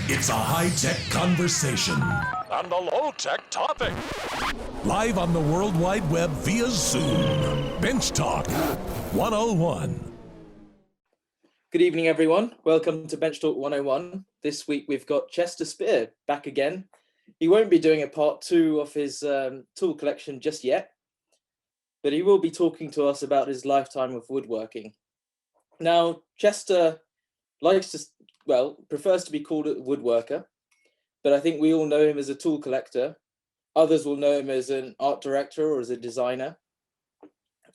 It's a high-tech conversation. And a low-tech topic. Live on the World Wide Web via Zoom. Bench Talk 101. Good evening, everyone. Welcome to Bench Talk 101. This week we've got Chester Spier back again. He won't be doing a part 2 of his tool collection just yet, but he will be talking to us about his lifetime of woodworking. Now, Chester prefers to be called a woodworker, but I think we all know him as a tool collector. Others will know him as an art director or as a designer.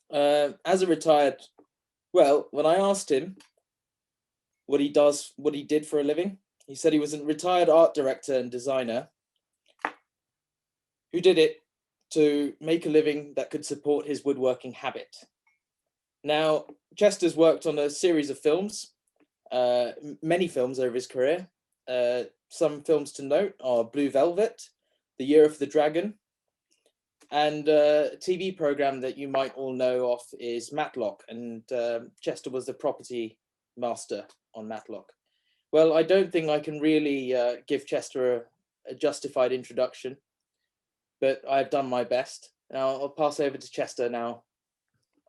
When I asked him what he did for a living, he said he was a retired art director and designer who did it to make a living that could support his woodworking habit. Now, Chester's worked on a series of films, many films over his career. Some films to note are Blue Velvet, The Year of the Dragon, and a TV program that you might all know of is Matlock, and Chester was the property master on Matlock. Well, I don't think I can really give Chester a justified introduction, but I've done my best. Now I'll pass over to Chester now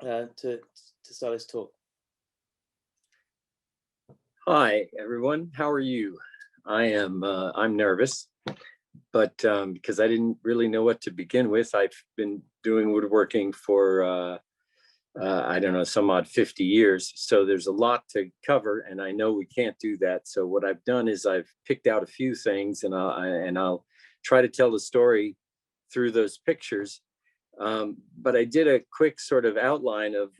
to start his talk. Hi, everyone. How are you? I'm nervous, but because I didn't really know what to begin with. I've been doing woodworking for, some odd 50 years. So there's a lot to cover, and I know we can't do that. So what I've done is I've picked out a few things, and I'll try to tell the story through those pictures. But I did a quick sort of outline of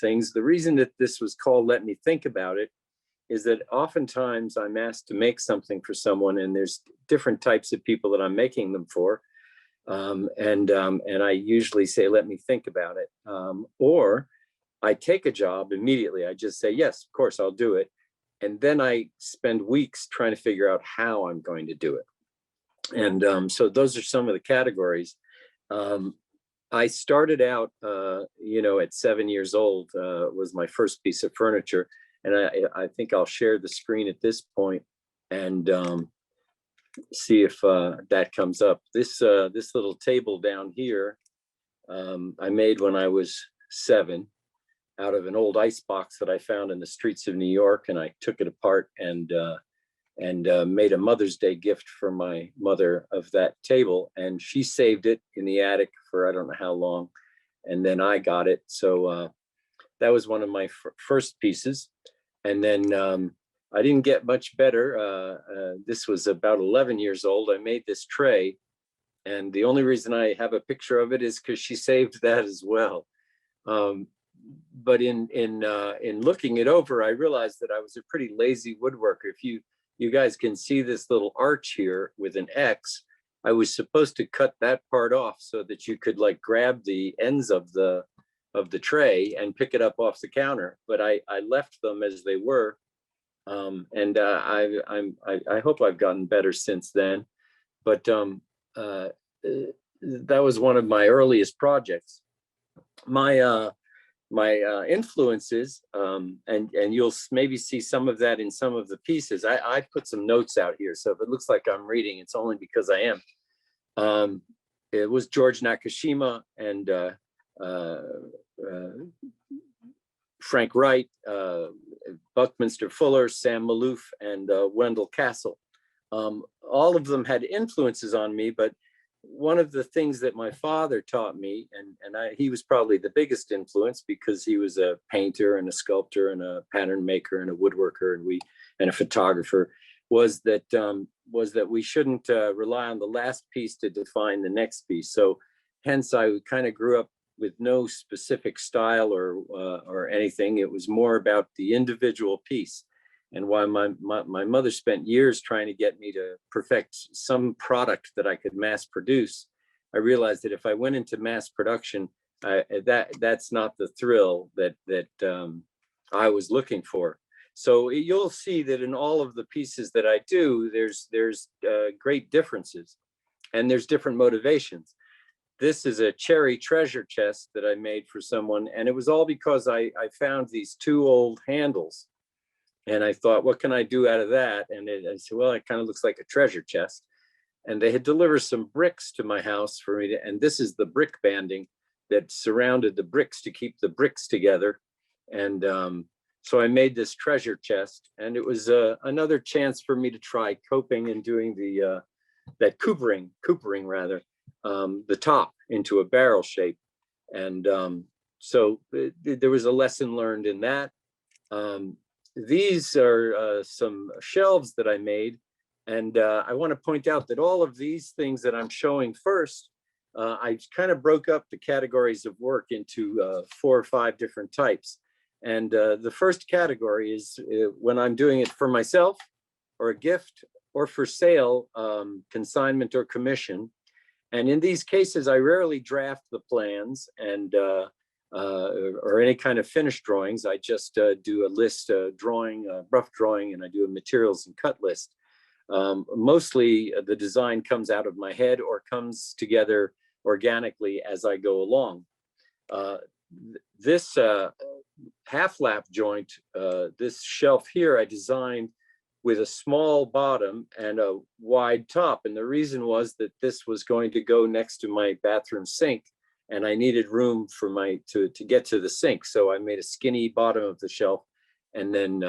things. The reason that this was called Let Me Think About It is that oftentimes I'm asked to make something for someone, and there's different types of people that I'm making them for. And I usually say, let me think about it. Or I take a job immediately. I just say, yes, of course, I'll do it. And then I spend weeks trying to figure out how I'm going to do it. And so those are some of the categories. I started out, at 7 years old, was my first piece of furniture. And I think I'll share the screen at this point and see if that comes up. This little table down here, I made when I was 7 out of an old ice box that I found in the streets of New York. And I took it apart and made a Mother's Day gift for my mother of that table. And she saved it in the attic for I don't know how long. And then I got it. So that was one of my first pieces. And then I didn't get much better. This was about 11 years old. I made this tray. And the only reason I have a picture of it is because she saved that as well. But in looking it over, I realized that I was a pretty lazy woodworker. If you guys can see this little arch here with an X, I was supposed to cut that part off so that you could like grab the ends of the tray and pick it up off the counter. But I left them as they were. And I hope I've gotten better since then. But that was one of my earliest projects. My influences, and you'll maybe see some of that in some of the pieces. I put some notes out here, so if it looks like I'm reading, it's only because I am. It was George Nakashima and Frank Wright, Buckminster Fuller, Sam Maloof, and Wendell Castle. All of them had influences on me, but one of the things that my father taught me, and he was probably the biggest influence because he was a painter and a sculptor and a pattern maker and a woodworker and a photographer, was that we shouldn't rely on the last piece to define the next piece. So hence I kind of grew up with no specific style or anything. It was more about the individual piece. And while my mother spent years trying to get me to perfect some product that I could mass produce, I realized that if I went into mass production, that's not the thrill that I was looking for. So you'll see that in all of the pieces that I do, there's great differences, and there's different motivations. This is a cherry treasure chest that I made for someone, and it was all because I found these two old handles. And I thought, what can I do out of that? And I said, well, it kind of looks like a treasure chest. And they had delivered some bricks to my house for me and this is the brick banding that surrounded the bricks to keep the bricks together. And so I made this treasure chest, and it was another chance for me to try coping and doing the that coopering rather, the top into a barrel shape. And so there was a lesson learned in that. These are some shelves that I made. And I want to point out that all of these things that I'm showing first, I kind of broke up the categories of work into 4 or 5 different types. And the first category is when I'm doing it for myself or a gift or for sale, consignment or commission. And in these cases, I rarely draft the plans and or any kind of finished drawings. I just do a list, drawing, rough drawing, and I do a materials and cut list. Mostly the design comes out of my head or comes together organically as I go along. This half lap joint, this shelf here, I designed with a small bottom and a wide top. And the reason was that this was going to go next to my bathroom sink, and I needed room for to get to the sink. So I made a skinny bottom of the shelf and then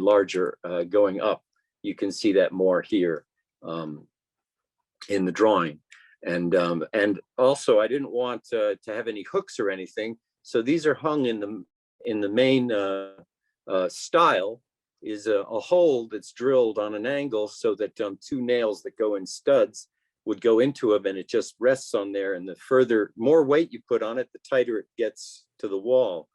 larger going up. You can see that more here in the drawing. And also I didn't want to have any hooks or anything. So these are hung in the main style is a hole that's drilled on an angle so that 2 nails that go in studs would go into them, and it just rests on there. And the more weight you put on it, the tighter it gets to the wall.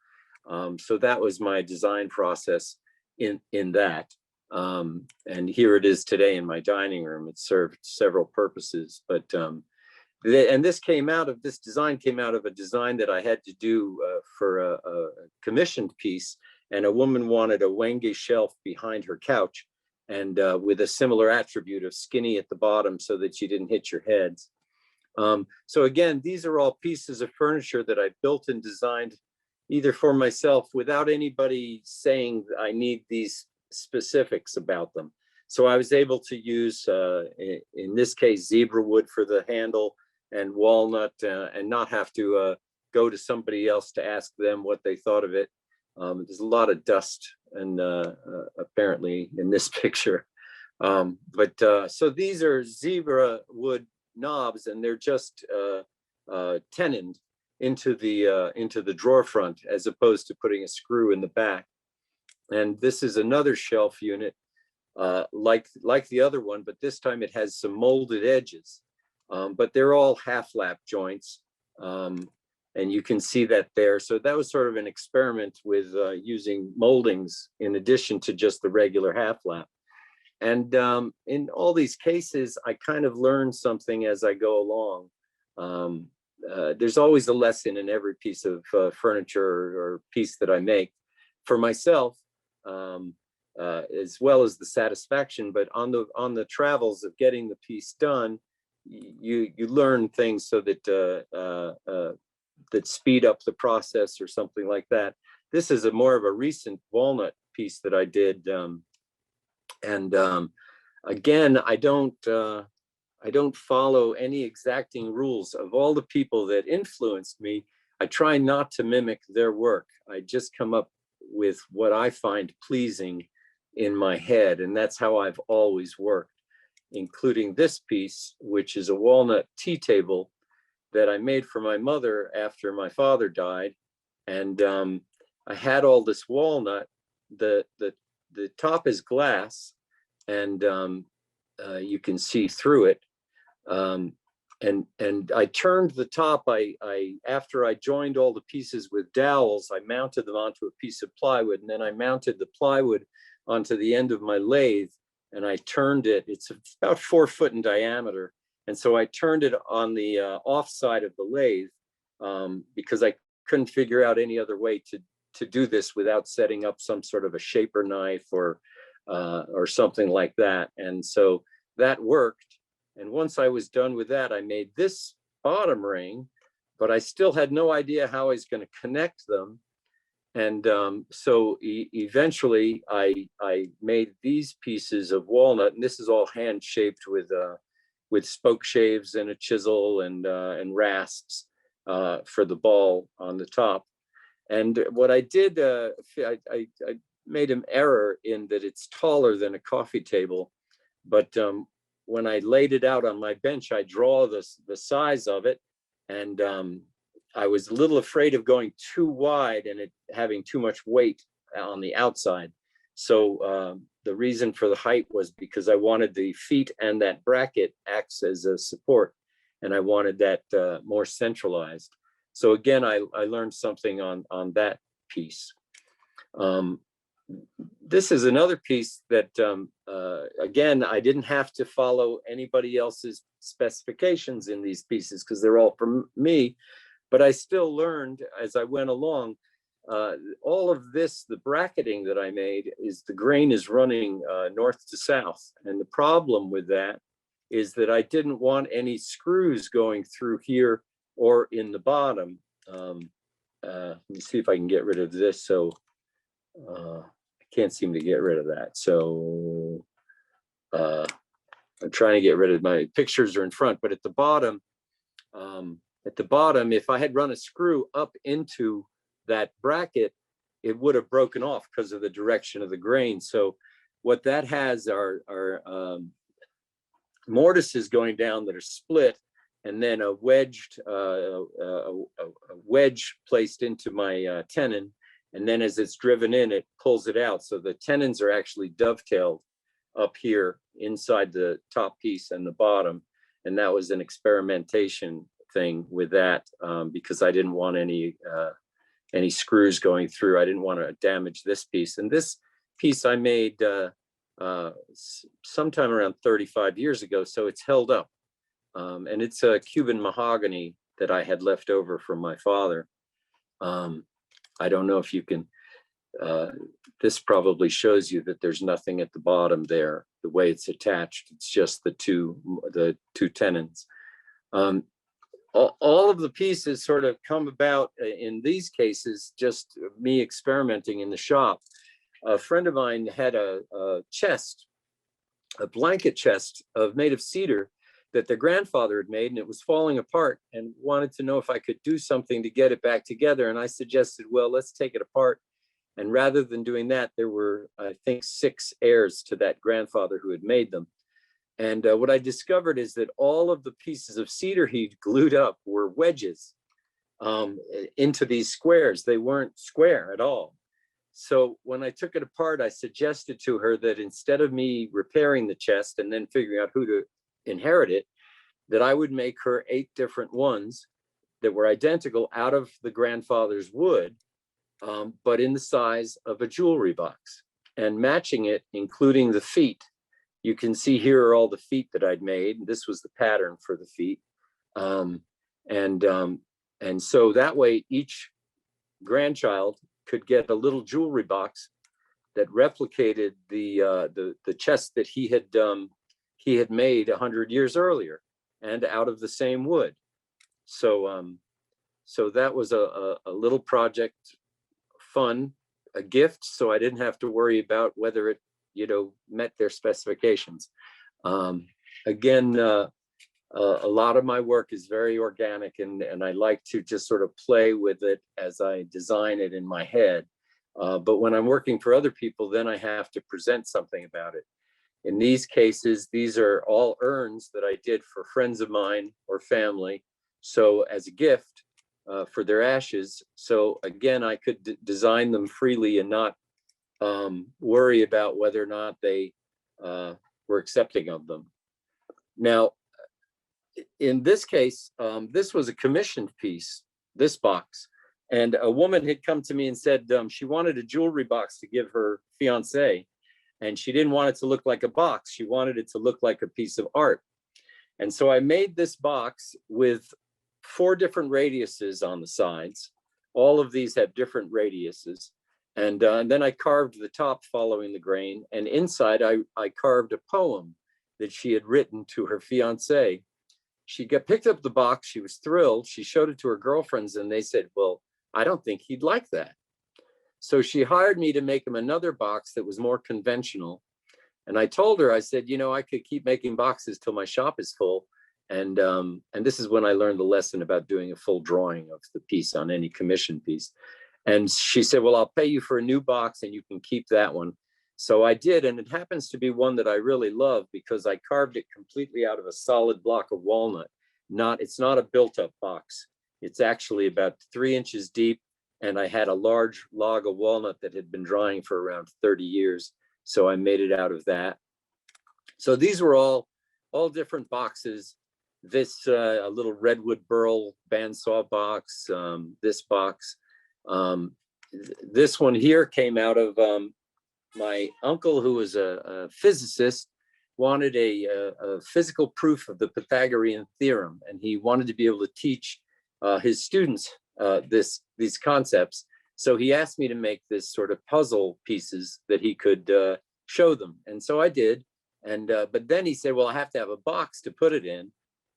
So that was my design process in that. And here it is today in my dining room. It served several purposes, but and this design came out of a design that I had to do for a commissioned piece. And a woman wanted a Wenge shelf behind her couch, and with a similar attribute of skinny at the bottom so that you didn't hit your heads. So again, these are all pieces of furniture that I built and designed either for myself without anybody saying I need these specifics about them. So I was able to use, in this case, zebra wood for the handle and walnut, and not have to go to somebody else to ask them what they thought of it. There's a lot of dust and apparently in this picture. So these are zebra wood knobs, and they're just tenoned into the drawer front as opposed to putting a screw in the back. And this is another shelf unit like the other one, but this time it has some molded edges. But they're all half lap joints. And you can see that there. So that was sort of an experiment with using moldings in addition to just the regular half lap. And in all these cases, I kind of learned something as I go along. There's always a lesson in every piece of furniture or piece that I make for myself, as well as the satisfaction. But on the travels of getting the piece done, you learn things so that that speed up the process or something like that. This is more of a recent walnut piece that I did. Again, I don't follow any exacting rules. Of all the people that influenced me, I try not to mimic their work. I just come up with what I find pleasing in my head. And that's how I've always worked, including this piece, which is a walnut tea table that I made for my mother after my father died. And I had all this walnut. The top is glass, and you can see through it. And I turned the top. After I joined all the pieces with dowels, I mounted them onto a piece of plywood, and then I mounted the plywood onto the end of my lathe, and I turned it. It's about 4 foot in diameter. And so I turned it on the off side of the lathe because I couldn't figure out any other way to do this without setting up some sort of a shaper knife or something like that. And so that worked. And once I was done with that, I made this bottom ring, but I still had no idea how I was going to connect them. And so eventually I made these pieces of walnut, and this is all hand shaped with spoke shaves and a chisel and rasps for the ball on the top. And what I did, I made an error in that it's taller than a coffee table, but when I laid it out on my bench, I draw the size of it, and I was a little afraid of going too wide and it having too much weight on the outside. So the reason for the height was because I wanted the feet and that bracket acts as a support, and I wanted that more centralized. So again, I learned something on that piece. This is another piece that, again, I didn't have to follow anybody else's specifications in these pieces because they're all from me, but I still learned as I went along. All of this, the bracketing that I made, is the grain is running north to south. And the problem with that is that I didn't want any screws going through here or in the bottom. Let me see if I can get rid of this. So I can't seem to get rid of that. So I'm trying to get rid of my pictures are in front, but at the bottom, if I had run a screw up into that bracket, it would have broken off because of the direction of the grain. So what that has are mortises going down that are split, and then a wedge placed into my tenon. And then as it's driven in, it pulls it out. So the tenons are actually dovetailed up here inside the top piece and the bottom. And that was an experimentation thing with that because I didn't want any screws going through. I didn't want to damage this piece. And this piece I made sometime around 35 years ago, so it's held up. And it's a Cuban mahogany that I had left over from my father. I don't know if you can, this probably shows you that there's nothing at the bottom there, the way it's attached. It's just the two tenons. All of the pieces sort of come about in these cases, just me experimenting in the shop. A friend of mine had a chest, a blanket chest made of cedar that their grandfather had made, and it was falling apart, and wanted to know if I could do something to get it back together. And I suggested, well, let's take it apart. And rather than doing that, there were, I think, 6 heirs to that grandfather who had made them. And what I discovered is that all of the pieces of cedar he'd glued up were wedges into these squares. They weren't square at all. So when I took it apart, I suggested to her that instead of me repairing the chest and then figuring out who to inherit it, that I would make her 8 different ones that were identical out of the grandfather's wood, but in the size of a jewelry box, and matching it, including the feet. You can see here are all the feet that I'd made. This was the pattern for the feet. And so that way each grandchild could get a little jewelry box that replicated the chest that he had made 100 years earlier, and out of the same wood. So so that was a little project, fun, a gift. So I didn't have to worry about whether it, met their specifications. Again, a lot of my work is very organic, and I like to just sort of play with it as I design it in my head. But when I'm working for other people, then I have to present something about it. In these cases, these are all urns that I did for friends of mine or family. So as a gift for their ashes. So again, I could design them freely and not worry about whether or not they were accepting of them. Now, in this case, this was a commissioned piece, this box. And a woman had come to me and said she wanted a jewelry box to give her fiance. And she didn't want it to look like a box. She wanted it to look like a piece of art. And so I made this box with 4 different radiuses on the sides. All of these have different radiuses. And then I carved the top following the grain. And inside, I carved a poem that she had written to her fiance. She picked up the box. She was thrilled. She showed it to her girlfriends, and they said, well, I don't think he'd like that. So she hired me to make him another box that was more conventional. And I told her, I said, you know, I could keep making boxes till my shop is full. And this is when I learned the lesson about doing a full drawing of the piece on any commission piece. And she said, well, I'll pay you for a new box and you can keep that one. So I did, and it happens to be one that I really love because I carved it completely out of a solid block of walnut. It's not a built-up box. It's actually about 3 inches deep, and I had a large log of walnut that had been drying for around 30 years. So I made it out of that. So these were all different boxes. This a little redwood burl bandsaw box, this box. This one here came out of my uncle, who was a physicist, wanted a physical proof of the Pythagorean theorem, and he wanted to be able to teach his students these concepts. So he asked me to make this sort of puzzle pieces that he could show them, and so I did. And but then he said, well, I have to have a box to put it in,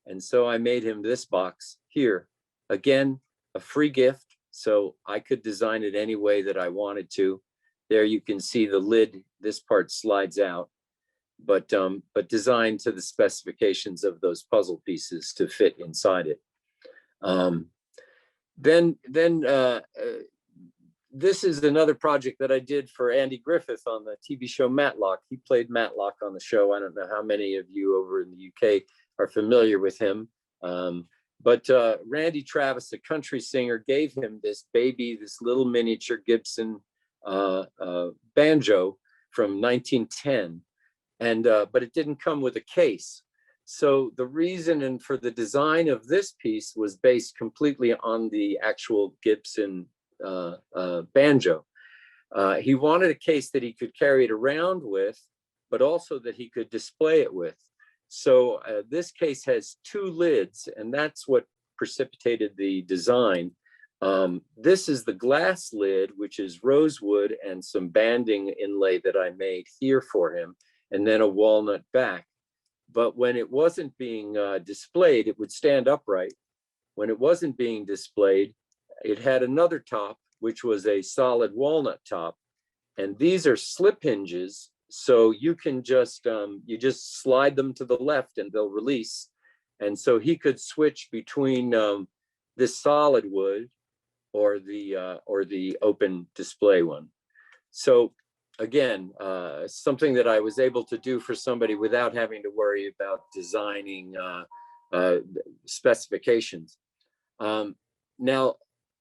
and so I made him this box here. Again, a free gift, so I could design it any way that I wanted to. There you can see the lid, this part slides out, but designed to the specifications of those puzzle pieces to fit inside it. This is another project that I did for Andy Griffith on the TV show Matlock. He played Matlock on the show. I don't know how many of you over in the UK are familiar with him. But Randy Travis, a country singer, gave him this little miniature Gibson banjo from 1910, but it didn't come with a case. So the reason for the design of this piece was based completely on the actual Gibson banjo. He wanted a case that he could carry it around with, but also that he could display it with. So this case has 2 lids, and that's what precipitated the design. This is the glass lid, which is rosewood and some banding inlay that I made here for him, and then a walnut back. But when it wasn't being displayed, it would stand upright. When it wasn't being displayed, it had another top, which was a solid walnut top. And these are slip hinges, so you can just slide them to the left and they'll release. And so he could switch between this solid wood or the open display one. So again, something that I was able to do for somebody without having to worry about designing specifications. Now,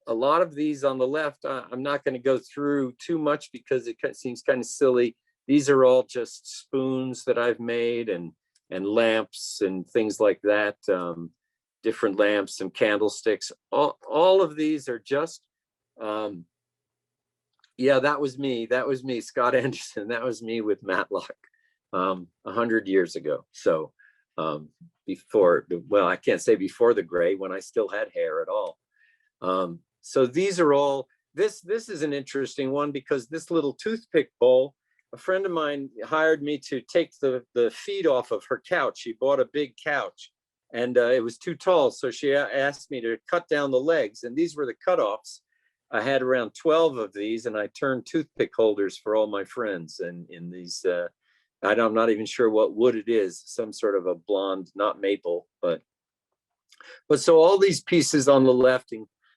a lot of these on the left, I'm not going to go through too much because it seems kind of silly. These are all just spoons that I've made and lamps and things like that. Different lamps and candlesticks. All of these are just, yeah, that was me, Scott Anderson. That was me with Matlock 100 years ago. So before, well, I can't say before the gray, when I still had hair at all. So these are all, this is an interesting one because this little toothpick bowl, a friend of mine hired me to take the feet off of her couch. She bought a big couch and it was too tall. So she asked me to cut down the legs, and these were the cutoffs. I had around 12 of these, and I turned toothpick holders for all my friends. And in these, I'm not even sure what wood it is, some sort of a blonde, not maple, but so all these pieces on the left,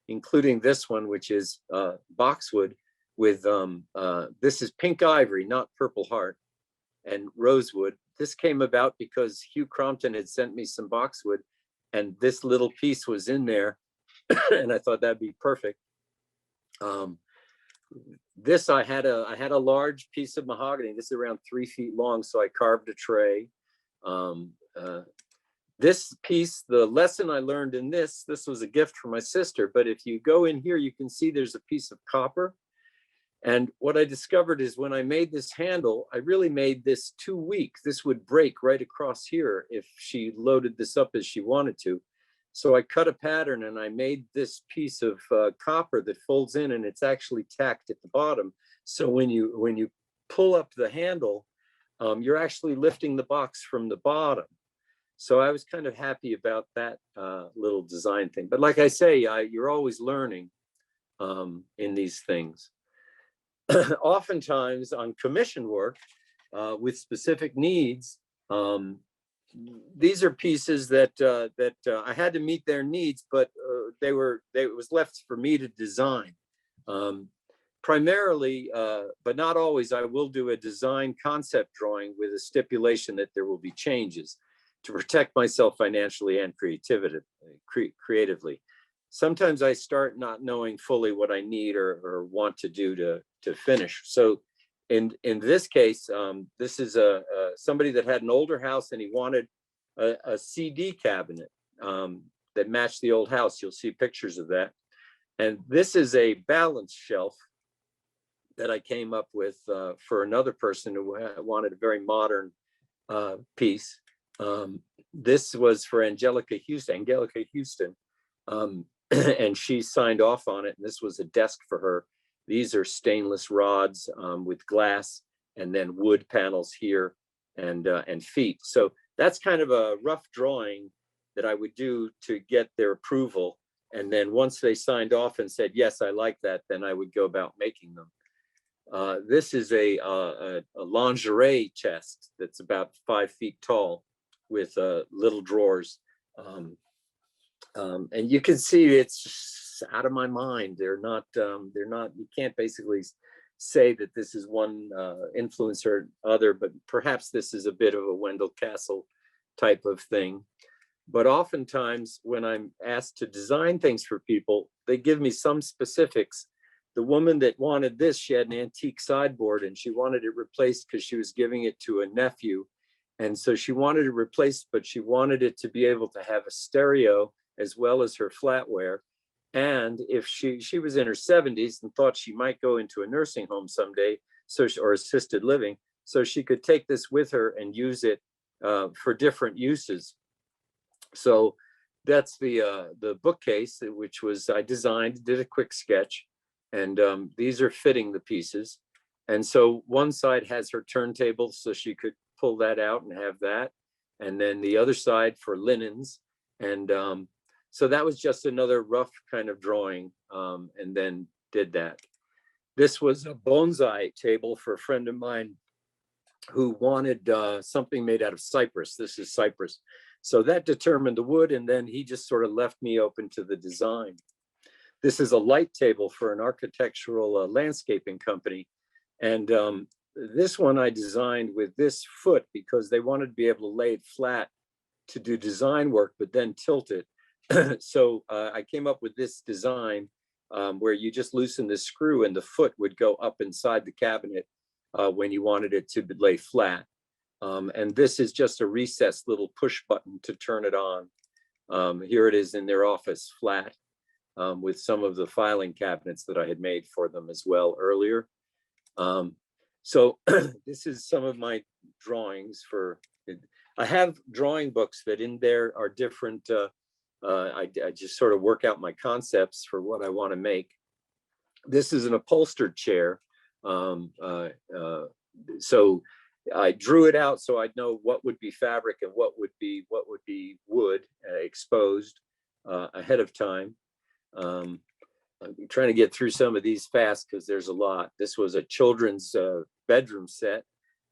including this one, which is boxwood with, this is pink ivory, not purple heart, and rosewood. This came about because Hugh Crompton had sent me some boxwood, and this little piece was in there, and I thought that'd be perfect. This, I had a large piece of mahogany. This is around 3 feet long, so I carved a tray. This piece, the lesson I learned in this was a gift from my sister, but if you go in here, you can see there's a piece of copper. And what I discovered is when I made this handle, I really made this too weak. This would break right across here if she loaded this up as she wanted to. So I cut a pattern and I made this piece of copper that folds in, and it's actually tacked at the bottom. So when you pull up the handle, you're actually lifting the box from the bottom. So I was kind of happy about that little design thing. But like I say, you're always learning in these things. oftentimes on commission work with specific needs, these are pieces that I had to meet their needs, but it was left for me to design. Primarily, but not always, I will do a design concept drawing with a stipulation that there will be changes to protect myself financially and creatively. Sometimes I start not knowing fully what I need or want to do to finish. So in this case, this is somebody that had an older house and he wanted a CD cabinet that matched the old house. You'll see pictures of that. And this is a balance shelf that I came up with for another person who wanted a very modern piece. This was for Angelica Houston, and she signed off on it. And this was a desk for her. These are stainless rods with glass, and then wood panels here and feet. So that's kind of a rough drawing that I would do to get their approval. And then once they signed off and said, yes, I like that, then I would go about making them. This is a lingerie chest that's about 5 feet tall with little drawers. And you can see it's out of my mind. They're not, you can't basically say that this is one influence or other, but perhaps this is a bit of a Wendell Castle type of thing. But oftentimes when I'm asked to design things for people, they give me some specifics. The woman that wanted this, she had an antique sideboard and she wanted it replaced because she was giving it to a nephew. And so she wanted it replaced, but she wanted it to be able to have a stereo as well as her flatware. And if she was in her 70s and thought she might go into a nursing home someday, or assisted living, so she could take this with her and use it for different uses. So that's the bookcase, which was I designed, did a quick sketch. And these are fitting the pieces. And so one side has her turntable, so she could pull that out and have that. And then the other side for linens. And so that was just another rough kind of drawing, and then did that. This was a bonsai table for a friend of mine who wanted something made out of cypress. This is cypress. So that determined the wood, and then he just sort of left me open to the design. This is a light table for an architectural landscaping company. And this one I designed with this foot because they wanted to be able to lay it flat to do design work, but then tilt it. So I came up with this design where you just loosen the screw and the foot would go up inside the cabinet when you wanted it to lay flat. And this is just a recessed little push button to turn it on. Here it is in their office flat. With some of the filing cabinets that I had made for them as well earlier. So this is some of my drawings I have drawing books that in there are different, I just sort of work out my concepts for what I want to make. This is an upholstered chair. So I drew it out so I'd know what would be fabric and what would be wood exposed ahead of time. I'm trying to get through some of these fast because there's a lot. This was a children's bedroom set,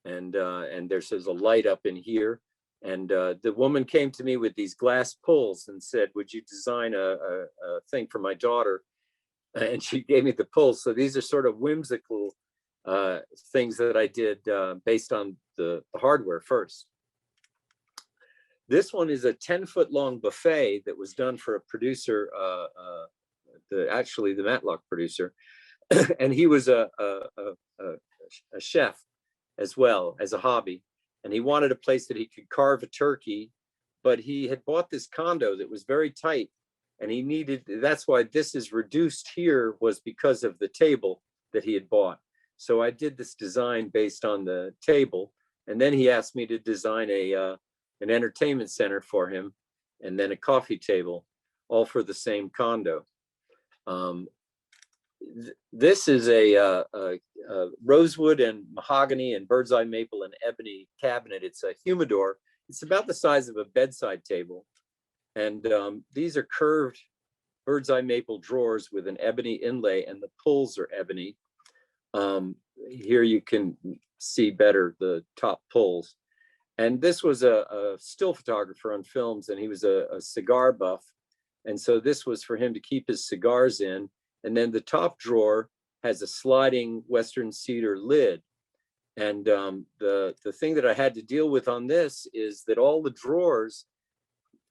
and there's a light up in here. And the woman came to me with these glass pulls and said, "Would you design a thing for my daughter?" And she gave me the pulls. So these are sort of whimsical things that I did based on the hardware first. This one is a 10-foot long buffet that was done for a producer, actually the Matlock producer, and he was a chef as well as a hobby, and he wanted a place that he could carve a turkey, but he had bought this condo that was very tight, and he needed. That's why this is reduced here, was because of the table that he had bought. So I did this design based on the table, and then he asked me to design an entertainment center for him, and then a coffee table, all for the same condo. This is a rosewood and mahogany and bird's eye maple and ebony cabinet. It's a humidor. It's about the size of a bedside table. And these are curved bird's eye maple drawers with an ebony inlay, and the pulls are ebony. Here you can see better the top pulls. And this was a still photographer on films, and he was a cigar buff. And so this was for him to keep his cigars in. And then the top drawer has a sliding Western cedar lid. And the thing that I had to deal with on this is that all the drawers,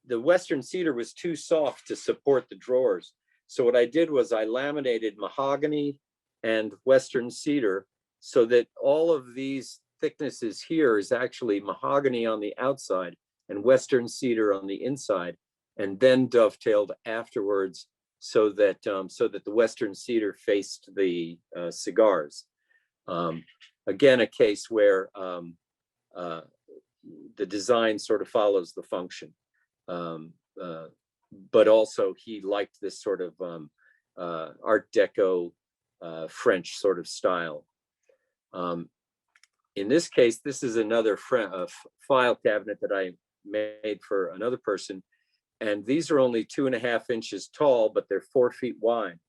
the Western cedar was too soft to support the drawers. So what I did was I laminated mahogany and Western cedar so that all of these thicknesses here is actually mahogany on the outside and Western cedar on the inside, and then dovetailed afterwards so that the Western cedar faced the cigars. Again, a case where the design sort of follows the function. But also he liked this sort of Art Deco French sort of style. In this case, this is another file cabinet that I made for another person. And these are only 2.5 inches tall, but they're 4 feet wide.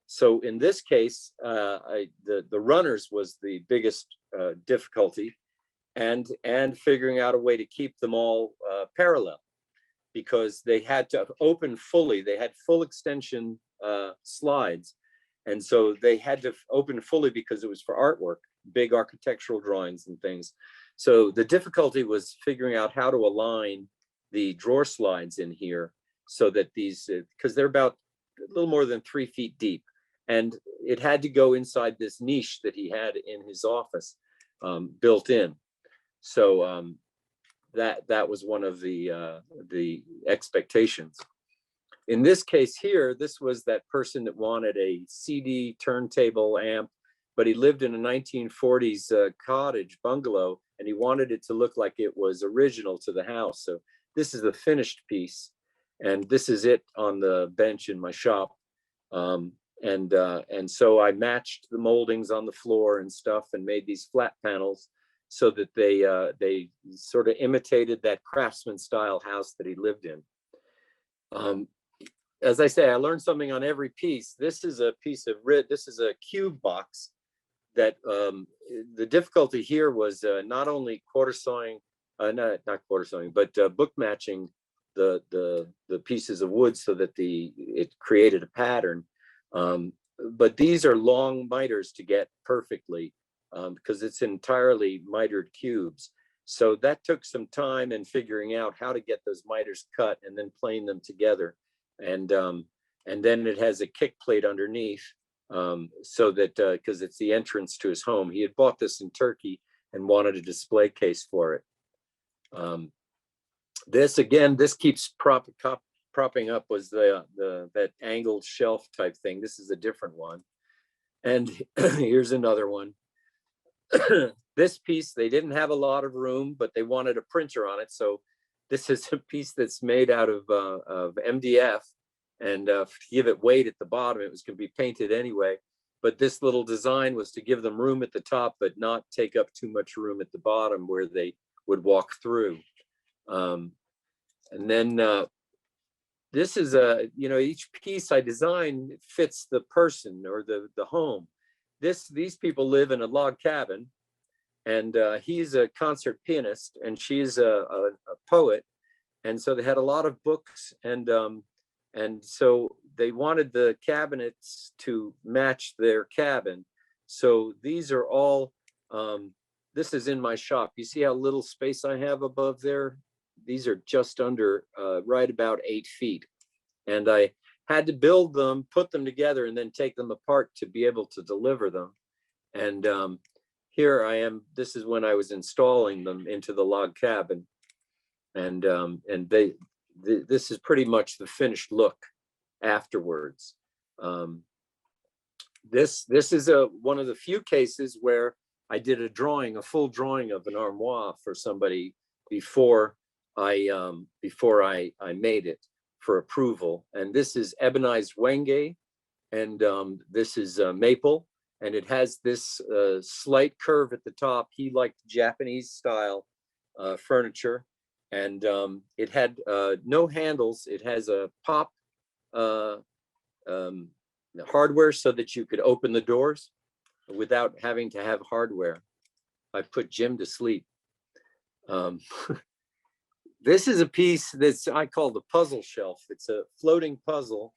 So in this case, the runners was the biggest difficulty, and figuring out a way to keep them all parallel, because they had to open fully. They had full extension slides. And so they had to open fully because it was for artwork, big architectural drawings and things. So the difficulty was figuring out how to align the drawer slides in here so that these, because they're about a little more than 3 feet deep. And it had to go inside this niche that he had in his office, built in. So that was one of the expectations. In this case here, this was that person that wanted a CD turntable amp, but he lived in a 1940s cottage bungalow, and he wanted it to look like it was original to the house. So this is the finished piece, and this is it on the bench in my shop. And so I matched the moldings on the floor and stuff and made these flat panels so that they sort of imitated that craftsman style house that he lived in. As I say, I learned something on every piece. This is a piece of this is a cube box that the difficulty here was not only quarter sawing, not quarter sawing, but book matching the pieces of wood so that it created a pattern. But these are long miters to get perfectly because it's entirely mitered cubes. So that took some time in figuring out how to get those miters cut and then plane them together. And then it has a kick plate underneath so that because it's the entrance to his home. He had bought this in Turkey and wanted a display case for it. This keeps propping up was that angled shelf type thing. This is a different one. And here's another one. This piece, they didn't have a lot of room, but they wanted a printer on it. So this is a piece that's made out of MDF, and to give it weight at the bottom, it was going to be painted anyway. But this little design was to give them room at the top, but not take up too much room at the bottom where they would walk through. And then this is each piece I design fits the person or the home. These people live in a log cabin, and he's a concert pianist and she's a poet. And so they had a lot of books, and so they wanted the cabinets to match their cabin. So these are all, this is in my shop. You see how little space I have above there? These are just under, right about 8 feet. And I had to build them, put them together, and then take them apart to be able to deliver them. And here I am. This is when I was installing them into the log cabin. And this is pretty much the finished look afterwards. This is one of the few cases where I did a full drawing of an armoire for somebody before I made it for approval. And this is ebonized wenge, and this is maple, and it has this slight curve at the top. He liked Japanese style furniture, and it had no handles. It has a pop hardware so that you could open the doors. without having to have hardware. I put Jim to sleep. This is a piece that's I call the puzzle shelf. It's a floating puzzle.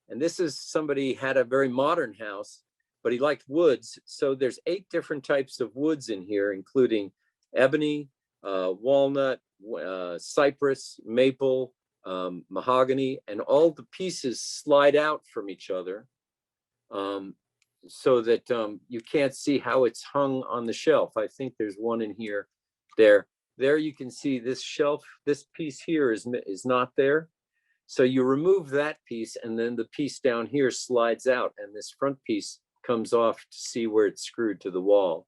And this is somebody had a very modern house, but he liked woods. So there's 8 different types of woods in here, including ebony, walnut, cypress, maple, mahogany, and all the pieces slide out from each other so that you can't see how it's hung on the shelf. I think there's one in here. There you can see this shelf, this piece here is not there. So you remove that piece and then the piece down here slides out and this front piece comes off to see where it's screwed to the wall.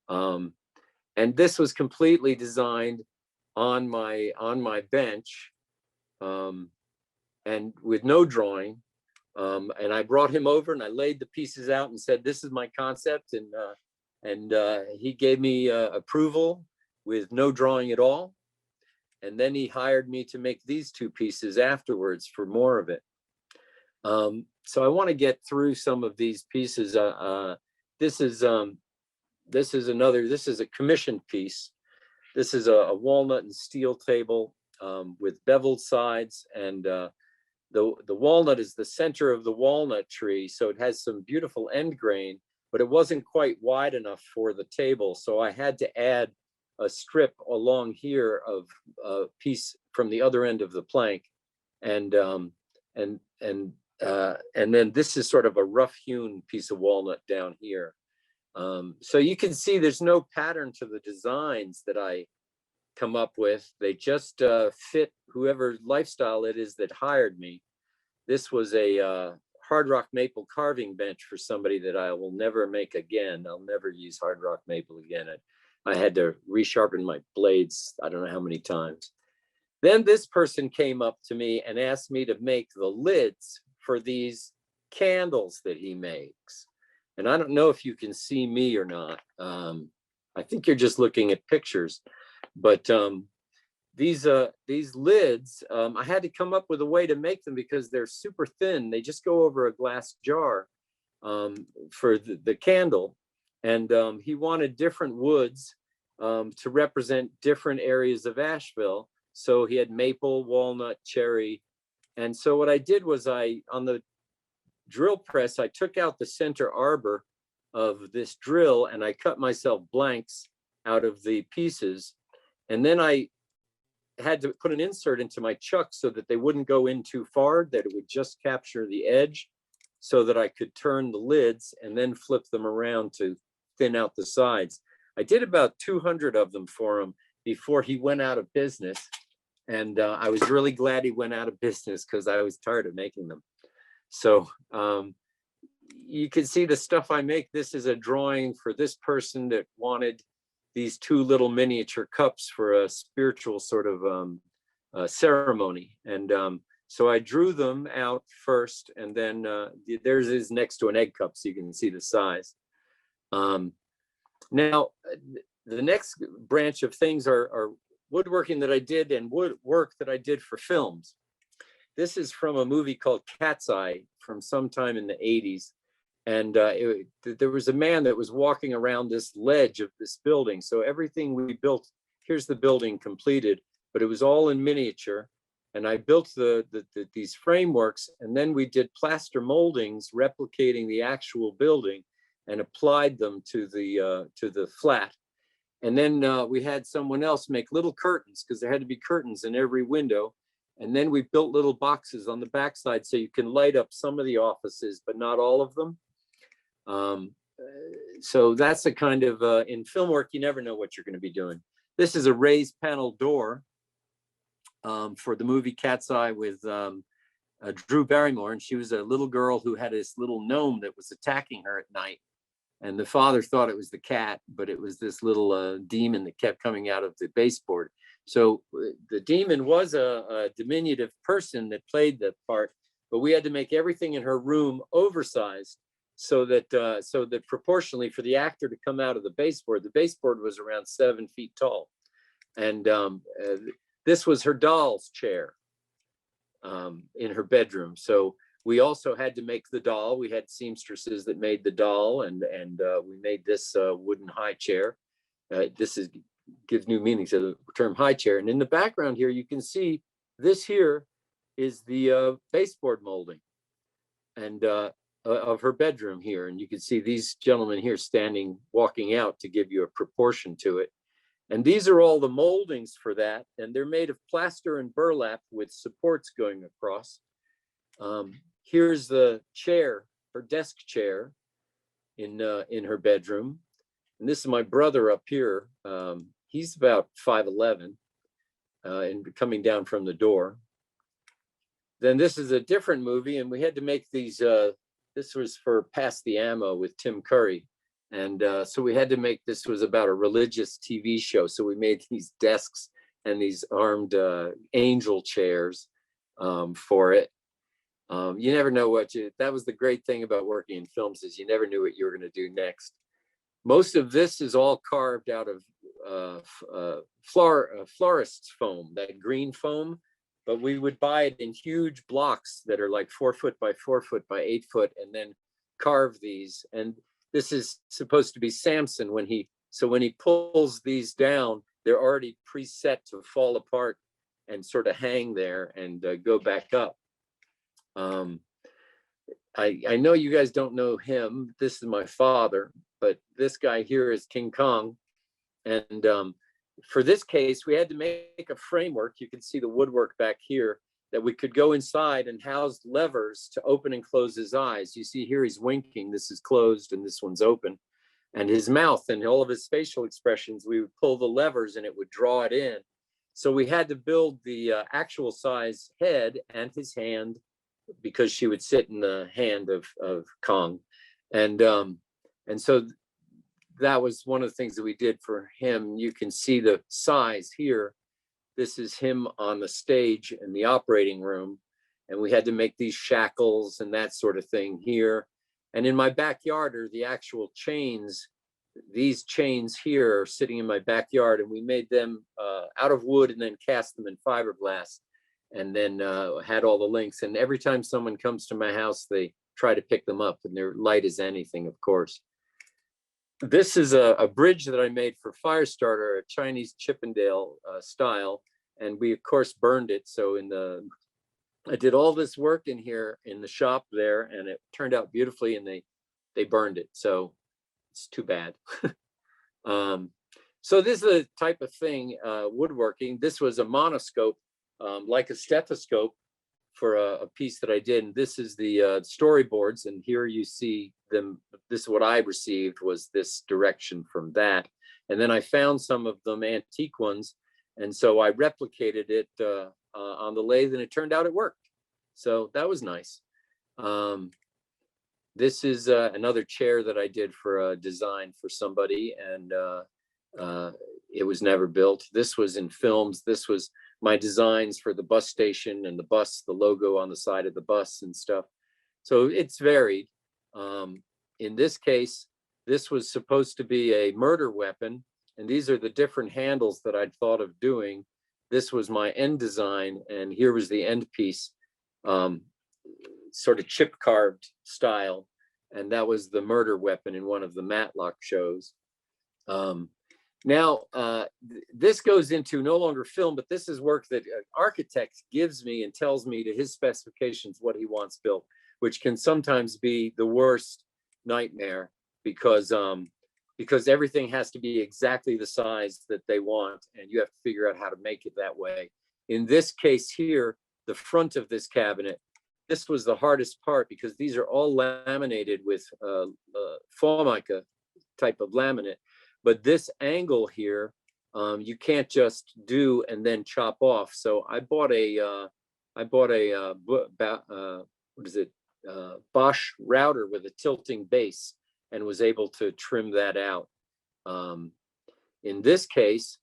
And this was completely designed on my bench and with no drawing. And I brought him over and I laid the pieces out and said, this is my concept. And he gave me approval with no drawing at all. And then he hired me to make these 2 pieces afterwards for more of it. So I want to get through some of these pieces. This is a commissioned piece. This is a walnut and steel table with beveled sides, and the walnut is the center of the walnut tree, so it has some beautiful end grain, but it wasn't quite wide enough for the table, so I had to add a strip along here of a piece from the other end of the plank, and then this is sort of a rough-hewn piece of walnut down here. So you can see there's no pattern to the designs that I come up with. They just fit whoever lifestyle it is that hired me. This was a hard rock maple carving bench for somebody that I will never make again. I'll never use hard rock maple again. I had to resharpen my blades, I don't know how many times. Then this person came up to me and asked me to make the lids for these candles that he makes. And I don't know if you can see me or not. I think you're just looking at pictures, but these lids, I had to come up with a way to make them because they're super thin. They just go over a glass jar for the candle. And he wanted different woods to represent different areas of Asheville. So he had maple, walnut, cherry. And so what I did was on the drill press, I took out the center arbor of this drill and I cut myself blanks out of the pieces. And then I had to put an insert into my chuck so that they wouldn't go in too far, that it would just capture the edge so that I could turn the lids and then flip them around to thin out the sides. I did about 200 of them for him before he went out of business. And I was really glad he went out of business because I was tired of making them. So you can see the stuff I make. This is a drawing for this person that wanted these 2 little miniature cups for a spiritual sort of ceremony. And so I drew them out first, and then theirs is next to an egg cup, so you can see the size. Now, the next branch of things are woodworking that I did and woodwork that I did for films. This is from a movie called Cat's Eye from sometime in the 80s. And there was a man that was walking around this ledge of this building. So everything we built, here's the building completed, but it was all in miniature. And I built these frameworks, and then we did plaster moldings replicating the actual building and applied them to the flat. And then we had someone else make little curtains because there had to be curtains in every window. And then we built little boxes on the backside so you can light up some of the offices, but not all of them. So that's the kind of, in film work, you never know what you're going to be doing. This is a raised panel door for the movie Cat's Eye with Drew Barrymore. And she was a little girl who had this little gnome that was attacking her at night. And the father thought it was the cat, but it was this little demon that kept coming out of the baseboard. So the demon was a diminutive person that played the part, but we had to make everything in her room oversized so that proportionally for the actor to come out of the baseboard was around 7 feet tall. And this was her doll's chair in her bedroom. So We also had to make the doll. We had seamstresses that made the doll, and we made this wooden high chair. Gives new meaning to the term high chair. And in the background here, you can see this here is the baseboard molding and of her bedroom here. And you can see these gentlemen here standing, walking out to give you a proportion to it. And these are all the moldings for that. And they're made of plaster and burlap with supports going across. Here's the chair, her desk chair in her bedroom. And this is my brother up here. He's about 5'11", and coming down from the door. Then this is a different movie, and we had to make these, this was for Pass the Ammo with Tim Curry. And so we had to make, this was about a religious TV show. So we made these desks and these armed angel chairs for it. You never know that was the great thing about working in films, is you never knew what you were going to do next. Most of this is all carved out of florist's foam, that green foam, but we would buy it in huge blocks that are like 4 foot by 4 foot by 8 foot, and then carve these. And this is supposed to be Samson when he pulls these down, they're already preset to fall apart and sort of hang there and go back up. I know you guys don't know him. This is my father, but this guy here is King Kong. And for this case, we had to make a framework. You can see the woodwork back here that we could go inside and house levers to open and close his eyes. You see here he's winking. This is closed and this one's open. And his mouth and all of his facial expressions, we would pull the levers and it would draw it in. So we had to build the actual size head and his hand, because she would sit in the hand of Kong. And so that was one of the things that we did for him. You can see the size here. This is him on the stage in the operating room. And we had to make these shackles and that sort of thing here. And in my backyard are the actual chains. These chains here are sitting in my backyard, and we made them out of wood and then cast them in fiberglass, and then had all the links. And every time someone comes to my house, they try to pick them up, and they're light as anything, of course. This is a bridge that I made for Firestarter, a Chinese Chippendale style, and we of course burned it. So I did all this work in here in the shop there, and it turned out beautifully, and they burned it. So it's too bad. So this is the type of thing, woodworking. This was a monoscope, like a stethoscope, for a piece that I did. And this is the storyboards. And here you see them. This is what I received, was this direction from that. And then I found some of them antique ones. And so I replicated it on the lathe, and it turned out it worked. So that was nice. This is another chair that I did for a design for somebody, and it was never built. This was in films. This was my designs for the bus station and the bus, the logo on the side of the bus and stuff. So it's varied. In this case, this was supposed to be a murder weapon, and these are the different handles that I'd thought of doing. This was my end design, and here was the end piece, sort of chip carved style. And that was the murder weapon in one of the Matlock shows. Now, this goes into no longer film, but this is work that an architect gives me and tells me to his specifications what he wants built, which can sometimes be the worst nightmare, because everything has to be exactly the size that they want, and you have to figure out how to make it that way. In this case here, the front of this cabinet, this was the hardest part, because these are all laminated with Formica type of laminate. But this angle here, you can't just do and then chop off. So I bought a Bosch router with a tilting base, and was able to trim that out. In this case,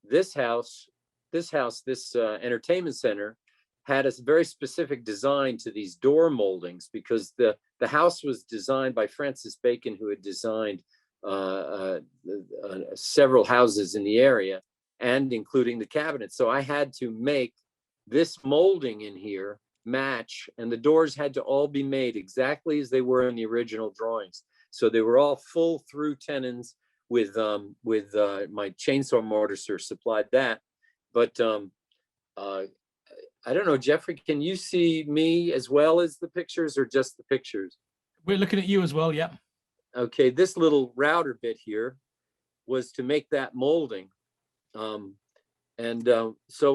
this entertainment center had a very specific design to these door moldings, because the house was designed by Francis Bacon, who had designed several houses in the area, and including the cabinet. So I had to make this molding in here match, and the doors had to all be made exactly as they were in the original drawings. So they were all full through tenons with my chainsaw mortiser supplied that. But I don't know, Geoffrey, can you see me as well as the pictures, or just the pictures? We're looking at you as well, yeah. Okay, this little router bit here was to make that molding. So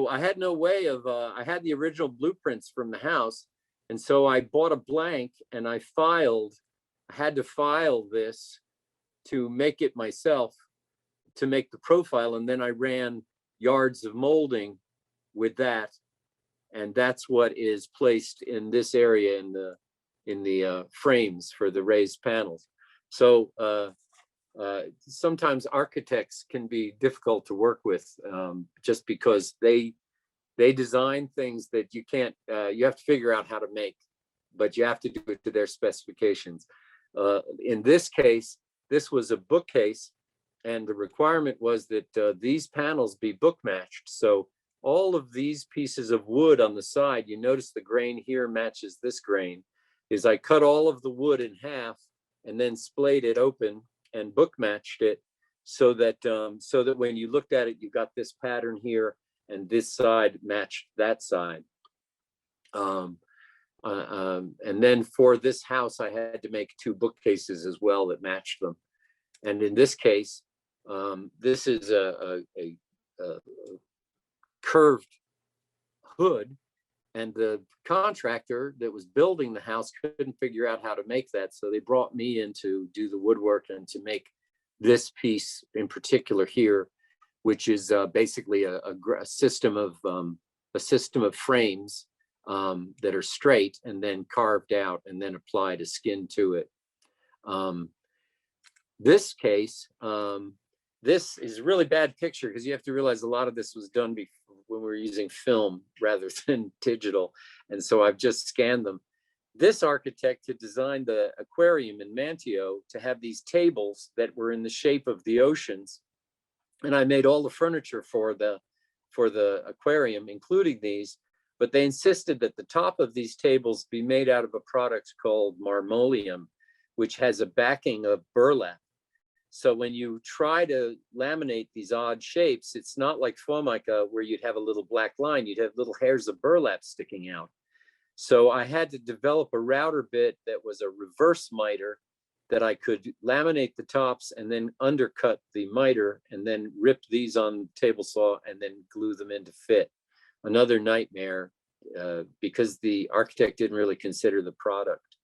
I had no way of, I had the original blueprints from the house. And so I bought a blank and I had to file this to make it myself, to make the profile. And then I ran yards of molding with that. And that's what is placed in this area in the frames for the raised panels. So sometimes architects can be difficult to work with, just because they design things that you can't, you have to figure out how to make, but you have to do it to their specifications. In this case, this was a bookcase, and the requirement was that these panels be book matched. So all of these pieces of wood on the side, you notice the grain here matches this grain, is I cut all of the wood in half and then splayed it open and book matched it so that when you looked at it, you got this pattern here, and this side matched that side. And then for this house, I had to make 2 bookcases as well that matched them. And in this case, this is a curved hood, and the contractor that was building the house couldn't figure out how to make that. So they brought me in to do the woodwork and to make this piece in particular here, which is basically a system of frames that are straight and then carved out and then applied a skin to it. This case, this is a really bad picture because you have to realize a lot of this was done before, when we were using film rather than digital. And so I've just scanned them. This architect had designed the aquarium in Manteo to have these tables that were in the shape of the oceans. And I made all the furniture for the aquarium, including these, but they insisted that the top of these tables be made out of a product called marmoleum, which has a backing of burlap. So when you try to laminate these odd shapes, it's not like Formica where you'd have a little black line, you'd have little hairs of burlap sticking out. So I had to develop a router bit that was a reverse miter that I could laminate the tops and then undercut the miter and then rip these on table saw and then glue them into fit. Another nightmare because the architect didn't really consider the product.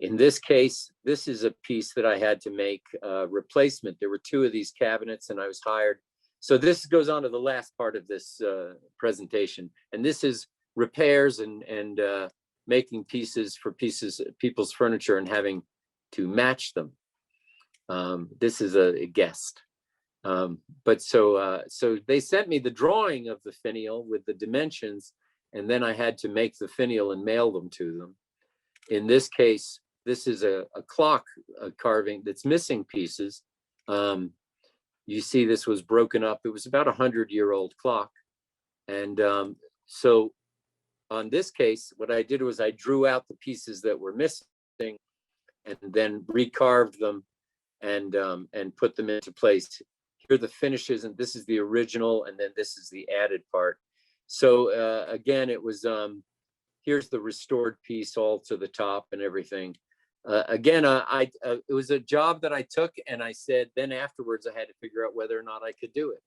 In this case, this is a piece that I had to make a replacement. There were 2 of these cabinets and I was hired. So this goes on to the last part of this presentation. And this is repairs and making pieces for people's furniture and having to match them. This is a guest. But so they sent me the drawing of the finial with the dimensions, and then I had to make the finial and mail them to them. In this case, this is a clock carving that's missing pieces. You see this was broken up. It was about 100-year-old clock. And so on this case, what I did was I drew out the pieces that were missing and then recarved them and put them into place. Here are the finishes, and this is the original, and then this is the added part. So again, it was, here's the restored piece all to the top and everything. Again, it was a job that I took, and I said, then afterwards I had to figure out whether or not I could do it.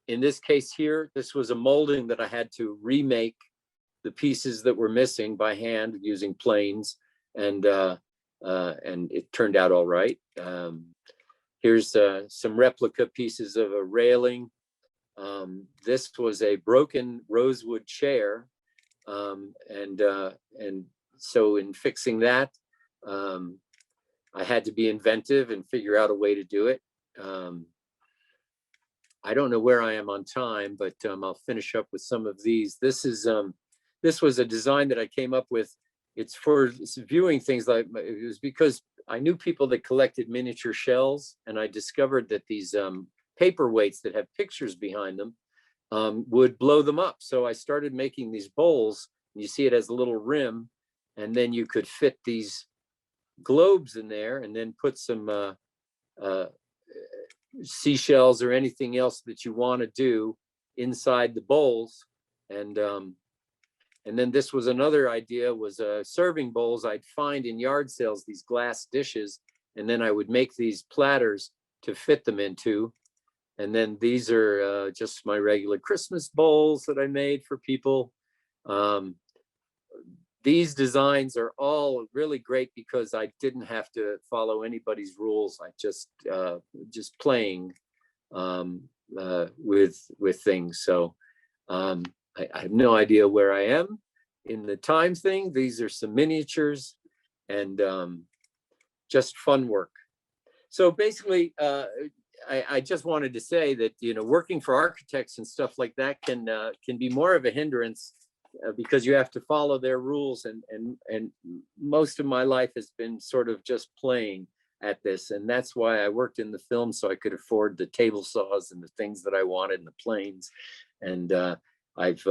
In this case here, this was a molding that I had to remake the pieces that were missing by hand using planes, and it turned out all right. Here's some replica pieces of a railing. This was a broken rosewood chair, and so in fixing that, I had to be inventive and figure out a way to do it. I don't know where I am on time, but I'll finish up with some of these. This was a design that I came up with. It's for viewing things like, it was because I knew people that collected miniature shells, and I discovered that these paperweights that have pictures behind them would blow them up. So I started making these bowls. You see it as a little rim, and then you could fit these globes in there and then put some seashells or anything else that you want to do inside the bowls. And then this was another idea, was serving bowls. I'd find in yard sales these glass dishes, and then I would make these platters to fit them into. And then these are just my regular Christmas bowls that I made for people. These designs are all really great because I didn't have to follow anybody's rules. I just playing with things. So I have no idea where I am in the time thing. These are some miniatures and just fun work. So basically, I just wanted to say that, you know, working for architects and stuff like that can be more of a hindrance because you have to follow their rules. And most of my life has been sort of just playing at this. And that's why I worked in the film, so I could afford the table saws and the things that I wanted and the planes. And I've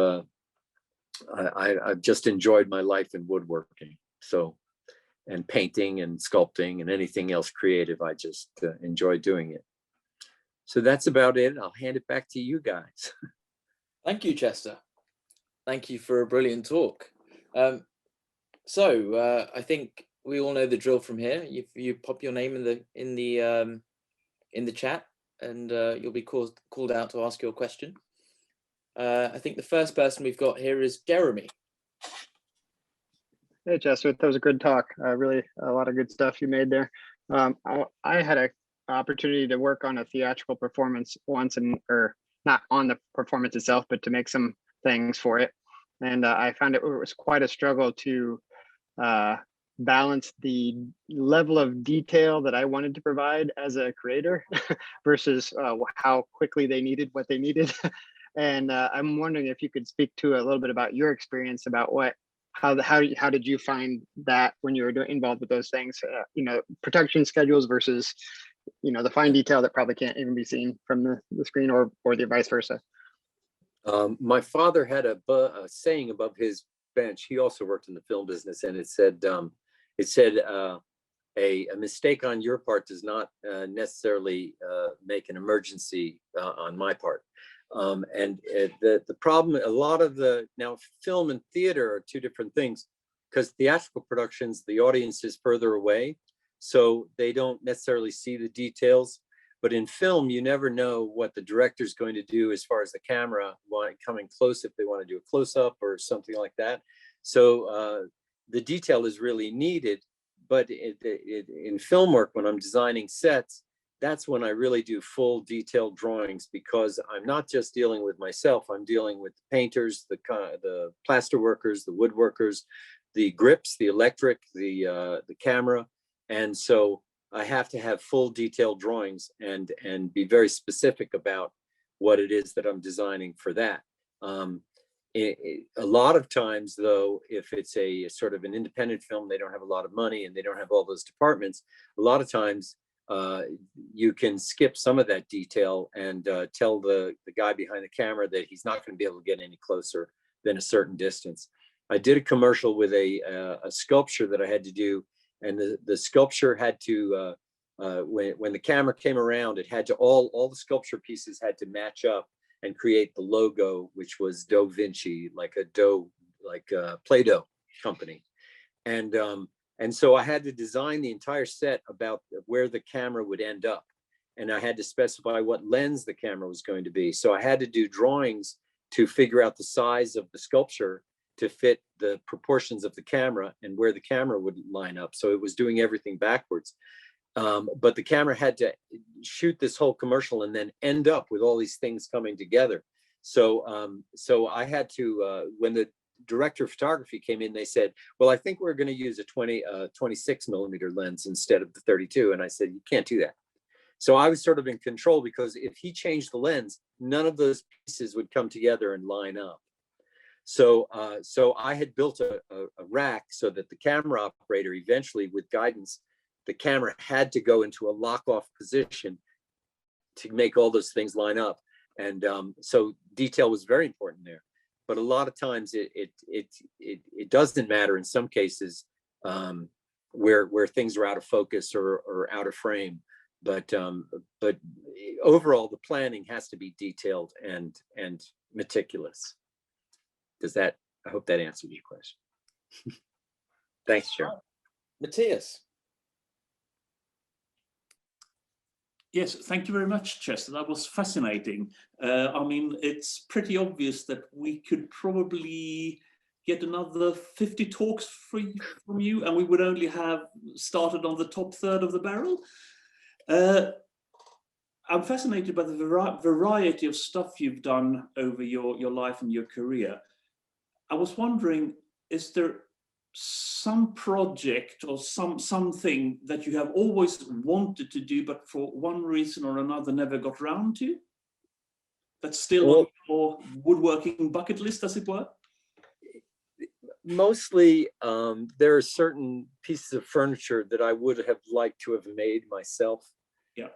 just enjoyed my life in woodworking. So, and painting and sculpting and anything else creative, I just enjoy doing it. So that's about it. I'll hand it back to you guys. Thank you, Chester. Thank you for a brilliant talk. I think we all know the drill from here. You pop your name in the chat, and you'll be called out to ask your question. I think the first person we've got here is Jeremy. Hey, Chester, that was a good talk. Really, a lot of good stuff you made there. I had an opportunity to work on a theatrical performance once, or not on the performance itself, but to make some things for it. And I found it was quite a struggle to balance the level of detail that I wanted to provide as a creator versus how quickly they needed what they needed. And I'm wondering if you could speak to a little bit about your experience about how did you find that when you were involved with those things, you know, production schedules versus, you know, the fine detail that probably can't even be seen from the screen, or the vice versa. My father had a saying above his bench. He also worked in the film business, and it said a mistake on your part does not necessarily make an emergency on my part. And the problem, a lot of now film and theater are two different things, because theatrical productions, the audience is further away, so they don't necessarily see the details. But in film, you never know what the director's going to do as far as the camera coming close, if they want to do a close-up or something like that. So the detail is really needed. But in film work, when I'm designing sets, that's when I really do full detailed drawings, because I'm not just dealing with myself. I'm dealing with the painters, the plaster workers, the woodworkers, the grips, the electric, the camera. And so I have to have full detailed drawings and be very specific about what it is that I'm designing for that. A lot of times, though, if it's a sort of an independent film, they don't have a lot of money and they don't have all those departments. A lot of times you can skip some of that detail and tell the guy behind the camera that he's not going to be able to get any closer than a certain distance. I did a commercial with a sculpture that I had to do, and the sculpture had to, when the camera came around, it had to, all the sculpture pieces had to match up and create the logo, which was Do Vinci, like a Play-Doh company. And so I had to design the entire set about where the camera would end up. And I had to specify what lens the camera was going to be. So I had to do drawings to figure out the size of the sculpture to fit the proportions of the camera and where the camera would line up. So it was doing everything backwards. But the camera had to shoot this whole commercial and then end up with all these things coming together. So I had to, when the director of photography came in, they said, well, I think we're going to use a 26 millimeter lens instead of the 32. And I said, you can't do that. So I was sort of in control, because if he changed the lens, none of those pieces would come together and line up. So I had built a rack so that the camera operator, eventually with guidance, the camera had to go into a lock-off position to make all those things line up. And so detail was very important there. But a lot of times it doesn't matter in some cases, where things are out of focus or out of frame. But overall, the planning has to be detailed and meticulous. I hope that answered your question. Thanks, Chair. Matthias. Yes, thank you very much, Chester. That was fascinating. I mean, it's pretty obvious that we could probably get another 50 talks from you, and we would only have started on the top third of the barrel. I'm fascinated by the variety of stuff you've done over your life and your career. I was wondering, is there some project or something that you have always wanted to do, but for one reason or another never got around to? That's still on your woodworking bucket list, as it were? Mostly, there are certain pieces of furniture that I would have liked to have made myself. Yeah.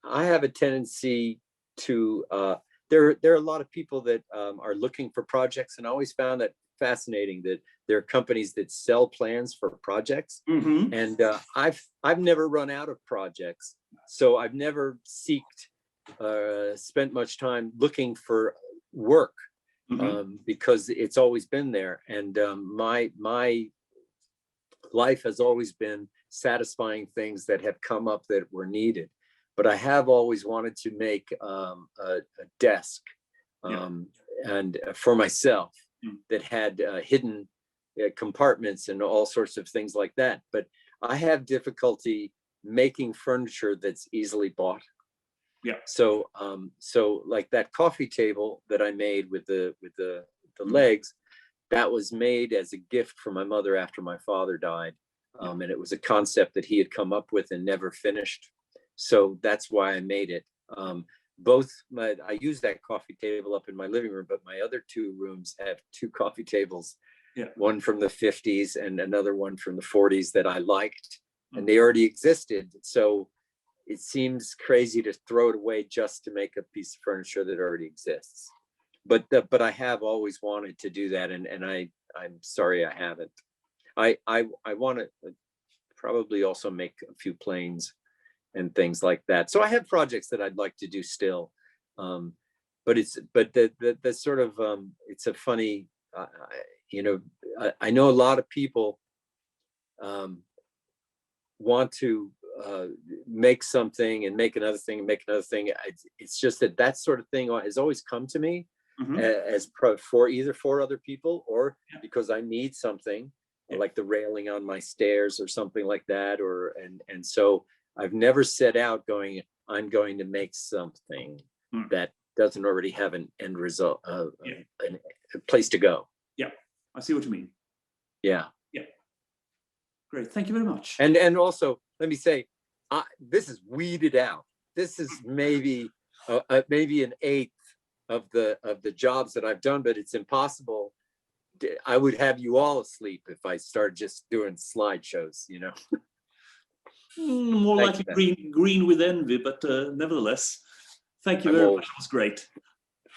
I have a tendency to, there are a lot of people that are looking for projects, and I always found that fascinating that there are companies that sell plans for projects. Mm-hmm. And I've never run out of projects, so I've never spent much time looking for work. Because it's always been there, and my life has always been satisfying things that have come up that were needed. But I have always wanted to make a desk and for myself that had hidden compartments and all sorts of things like that. But I have difficulty making furniture that's easily bought. Yeah. So like that coffee table that I made with the legs, that was made as a gift from my mother after my father died. And it was a concept that he had come up with and never finished. So that's why I made it. I use that coffee table up in my living room, but my other two rooms have two coffee tables, one from the 50s and another one from the 40s that I liked, and they already existed. So it seems crazy to throw it away just to make a piece of furniture that already exists. But I have always wanted to do that, and I'm sorry I haven't. I want to probably also make a few planes and things like that. So I have projects that I'd like to do still, but the sort of it's a funny, I know a lot of people want to make something and make another thing and make another thing. It's just that sort of thing has always come to me as for either for other people or because I need something like the railing on my stairs or something like that, and so I've never set out going, I'm going to make something that doesn't already have an end result, a place to go. Yeah, I see what you mean. Yeah. Yeah. Great, thank you very much. And also, let me say, this is weeded out. This is maybe an eighth of the jobs that I've done, but it's impossible. I would have you all asleep if I started just doing slideshows, More likely green with envy, but nevertheless, thank you very much. That was great.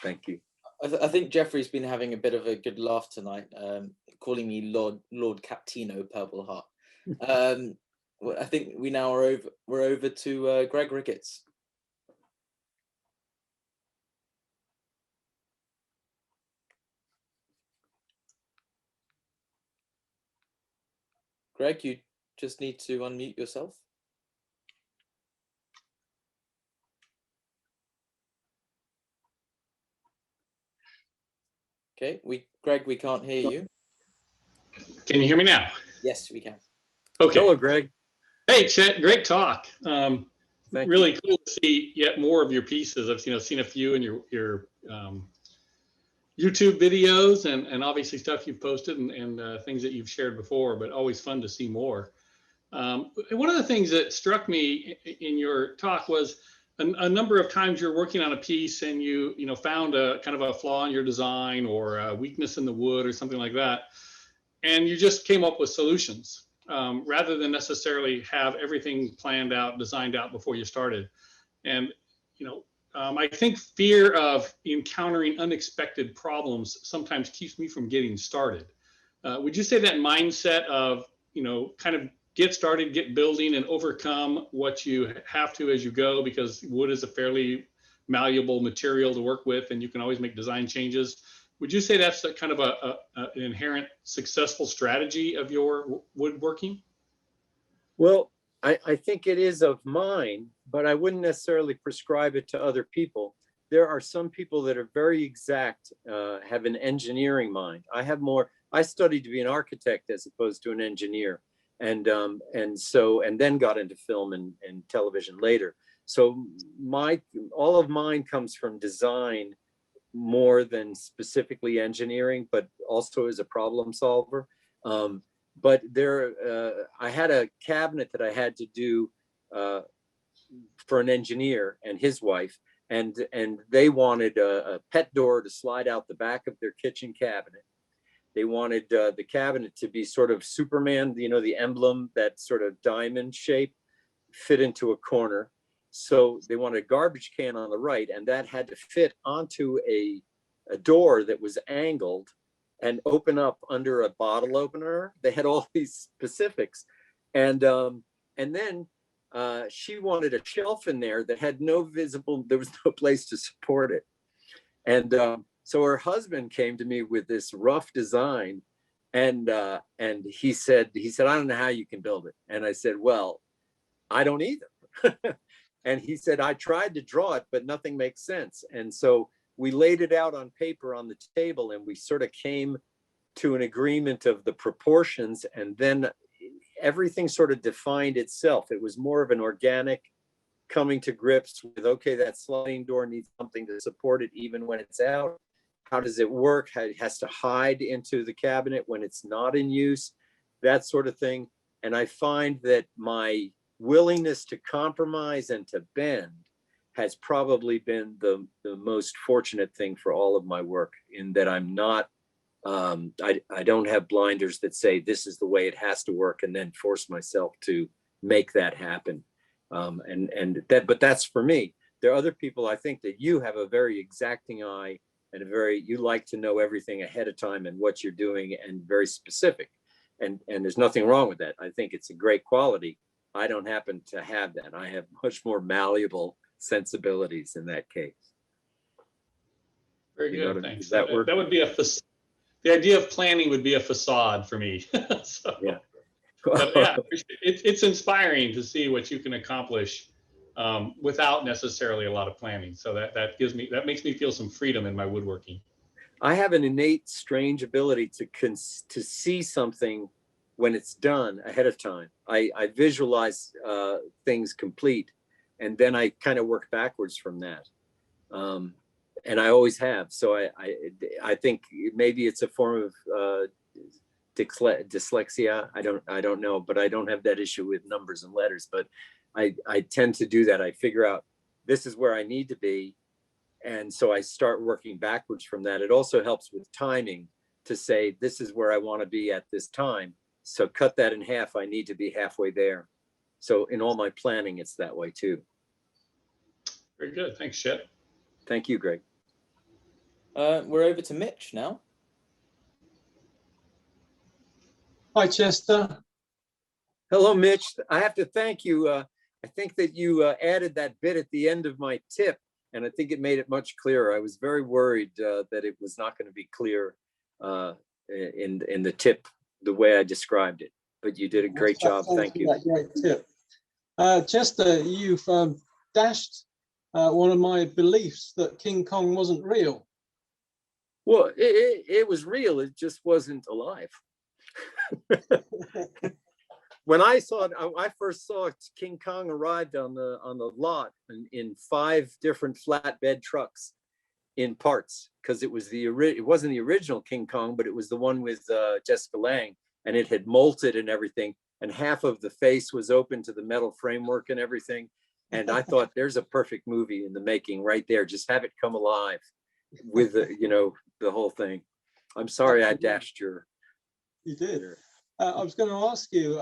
Thank you. I think Geoffrey's been having a bit of a good laugh tonight, calling me Lord Captino Purple Heart. I think we're over to Greg Ricketts. Greg, you just need to unmute yourself. Okay, Greg, we can't hear you. Can you hear me now? Yes, we can. Okay. Hello, Greg. Hey, Chet, great talk. Really you. cool to see yet more of your pieces. I've seen a few in your YouTube videos and obviously stuff you've posted and things that you've shared before, but always fun to see more. One of the things that struck me in your talk was a number of times you're working on a piece and you found a kind of a flaw in your design or a weakness in the wood or something like that, and you just came up with solutions rather than necessarily have everything planned out, designed out before you started. And I think fear of encountering unexpected problems sometimes keeps me from getting started. Would you say that mindset of, kind of get started, get building, and overcome what you have to as you go, because wood is a fairly malleable material to work with and you can always make design changes. Would you say that's a kind of an inherent successful strategy of your woodworking? Well, I think it is of mine, but I wouldn't necessarily prescribe it to other people. There are some people that are very exact, have an engineering mind. I have more. I studied to be an architect as opposed to an engineer, and then got into film and television later. So all of mine comes from design more than specifically engineering, but also as a problem solver. But I had a cabinet that I had to do for an engineer and his wife, and they wanted a pet door to slide out the back of their kitchen cabinet. They wanted the cabinet to be sort of Superman, the emblem, that sort of diamond shape, fit into a corner. So they wanted a garbage can on the right, and that had to fit onto a door that was angled and open up under a bottle opener. They had all these specifics. And then she wanted a shelf in there that had there was no place to support it. And so her husband came to me with this rough design, and he said, I don't know how you can build it. And I said, well, I don't either. And he said, I tried to draw it, but nothing makes sense. And so we laid it out on paper on the table, and we sort of came to an agreement of the proportions, and then everything sort of defined itself. It was more of an organic coming to grips with, okay, that sliding door needs something to support it even when it's out. How does it work? How it has to hide into the cabinet when it's not in use, that sort of thing. And I find that my willingness to compromise and to bend has probably been the most fortunate thing for all of my work, in that I'm not, I don't have blinders that say this is the way it has to work and then force myself to make that happen. But that's for me. There are other people, I think that you have a very exacting eye, and you like to know everything ahead of time and what you're doing, and very specific. And there's nothing wrong with that. I think it's a great quality. I don't happen to have that. I have much more malleable sensibilities in that case. Very good, thanks. That would be the idea of planning would be a facade for me. So, yeah. But yeah, it's inspiring to see what you can accomplish without necessarily a lot of planning. So that makes me feel some freedom in my woodworking. I have an innate, strange ability to see something when it's done ahead of time. I visualize things complete, and then I kind of work backwards from that. And I always have. So I think maybe it's a form of dyslexia. I don't know, but I don't have that issue with numbers and letters. But I tend to do that. I figure out this is where I need to be, and so I start working backwards from that. It also helps with timing to say this is where I want to be at this time. So cut that in half. I need to be halfway there. So in all my planning, it's that way too. Very good. Thanks, Chet. Thank you, Greg. We're over to Mitch now. Hi, Chester. Hello, Mitch. I have to thank you. I think that you added that bit at the end of my tip, and I think it made it much clearer. I was very worried that it was not going to be clear in the tip the way I described it, but you did a great job. Thank you. That great tip. Chester, you've dashed one of my beliefs that King Kong wasn't real. Well, it was real. It just wasn't alive. When I first saw King Kong arrived on the lot in 5 different flatbed trucks in parts, because it wasn't the original King Kong, but it was the one with Jessica Lange, and it had molted and everything, and half of the face was open to the metal framework and everything. And I thought, there's a perfect movie in the making right there. Just have it come alive with the whole thing. I'm sorry I dashed your. You did. I was going to ask you,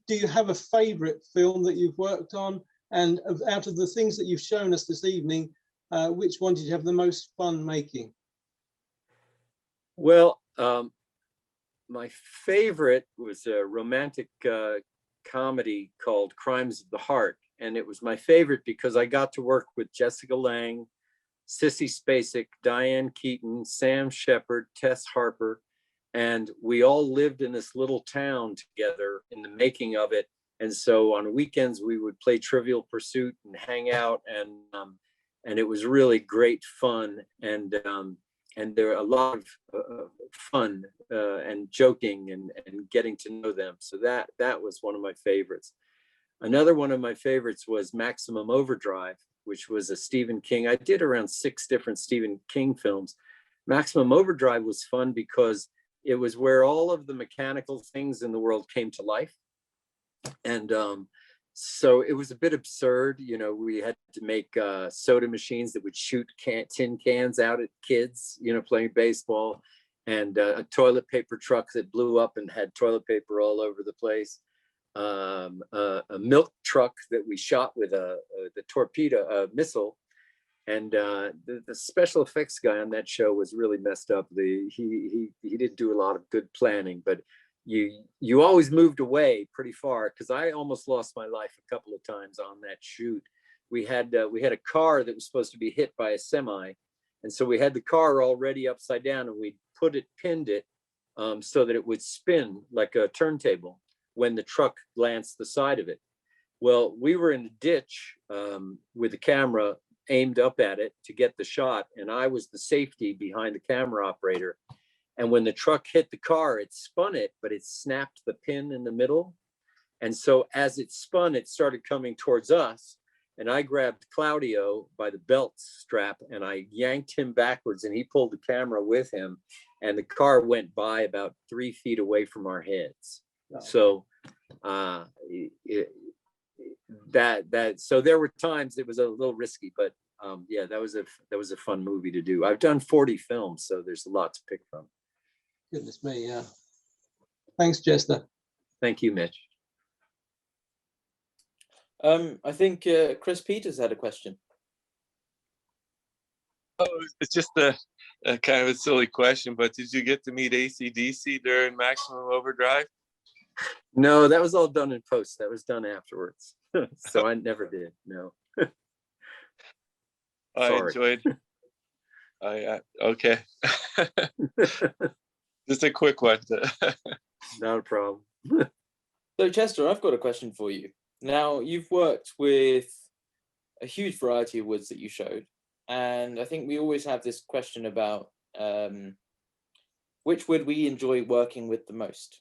do you have a favorite film that you've worked on, And out of the things that you've shown us this evening, which one did you have the most fun making? Well, my favorite was a romantic comedy called Crimes of the Heart. And it was my favorite because I got to work with Jessica Lange, Sissy Spacek, Diane Keaton, Sam Shepard, Tess Harper, and we all lived in this little town together in the making of it. And so on weekends we would play Trivial Pursuit and hang out, and it was really great fun. And there were a lot of fun and joking and getting to know them. So that was one of my favorites. Another one of my favorites was Maximum Overdrive, which was a Stephen King. I did around 6 different Stephen King films. Maximum Overdrive was fun because it was where all of the mechanical things in the world came to life. And so it was a bit absurd. You know, we had to make soda machines that would shoot tin cans out at kids, you know, playing baseball, and a toilet paper truck that blew up and had toilet paper all over the place. A milk truck that we shot with the torpedo missile. And the special effects guy on that show was really messed up. He didn't do a lot of good planning, but you always moved away pretty far, because I almost lost my life a couple of times on that shoot. We had a car that was supposed to be hit by a semi, and so we had the car already upside down, and we pinned it so that it would spin like a turntable when the truck glanced the side of it. Well, we were in a ditch with the camera aimed up at it to get the shot, and I was the safety behind the camera operator. And when the truck hit the car, it spun it, but it snapped the pin in the middle. And so as it spun, it started coming towards us. And I grabbed Claudio by the belt strap and I yanked him backwards, and he pulled the camera with him. And the car went by about 3 feet away from our heads. So so there were times it was a little risky, but yeah, that was a fun movie to do. I've done 40 films, so there's a lot to pick from. Goodness me, yeah. Thanks, Chester. Thank you, Mitch. I think Chris Peters had a question. Oh, it's just a kind of a silly question, but did you get to meet AC/DC during Maximum Overdrive? No, that was all done in post. That was done afterwards. So I never did. No. I enjoyed. Okay. Just a quick one. Not a problem. So Chester, I've got a question for you. Now, you've worked with a huge variety of woods that you showed, and I think we always have this question about which wood we enjoy working with the most.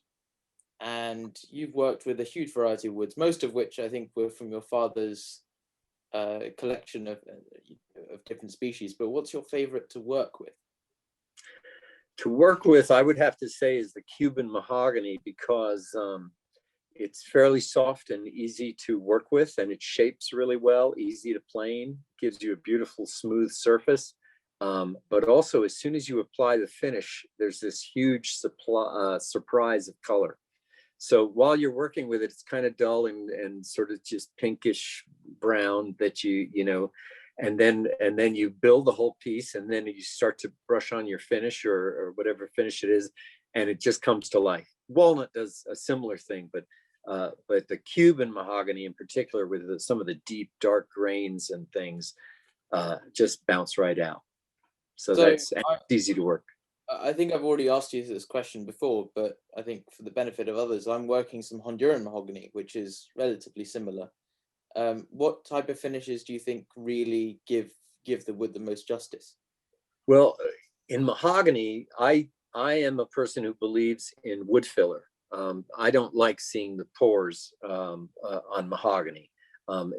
And you've worked with a huge variety of woods, most of which I think were from your father's collection of different species. But what's your favorite to work with? To work with, I would have to say, is the Cuban mahogany, because it's fairly soft and easy to work with, and it shapes really well, easy to plane, gives you a beautiful smooth surface. But also, as soon as you apply the finish, there's this huge surprise of color. So while you're working with it, it's kind of dull and sort of just pinkish brown that you know, and then you build the whole piece, and then you start to brush on your finish or whatever finish it is, and it just comes to life. Walnut does a similar thing, but the Cuban mahogany in particular, with some of the deep dark grains and things, just bounce right out. So it's easy to work. I think I've already asked you this question before, but I think for the benefit of others, I'm working some Honduran mahogany, which is relatively similar. What type of finishes do you think really give the wood the most justice? Well, in mahogany, I am a person who believes in wood filler. I don't like seeing the pores on mahogany.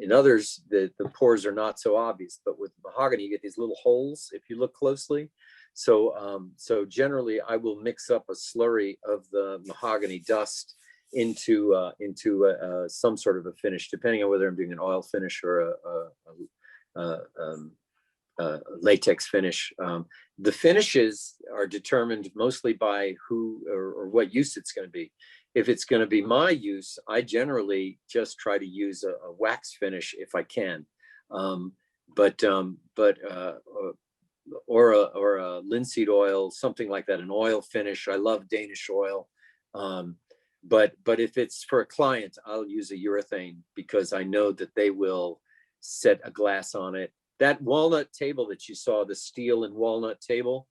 In others, the pores are not so obvious, but with mahogany, you get these little holes if you look closely. So generally, I will mix up a slurry of the mahogany dust into some sort of a finish, depending on whether I'm doing an oil finish or a latex finish. The finishes are determined mostly by who or what use it's going to be. if it's going to be my use, I generally just try to use a wax finish if I can. Or a linseed oil, something like that, an oil finish. I love Danish oil. But if it's for a client, I'll use a urethane because I know that they will set a glass on it. That walnut table that you saw, the steel and walnut table,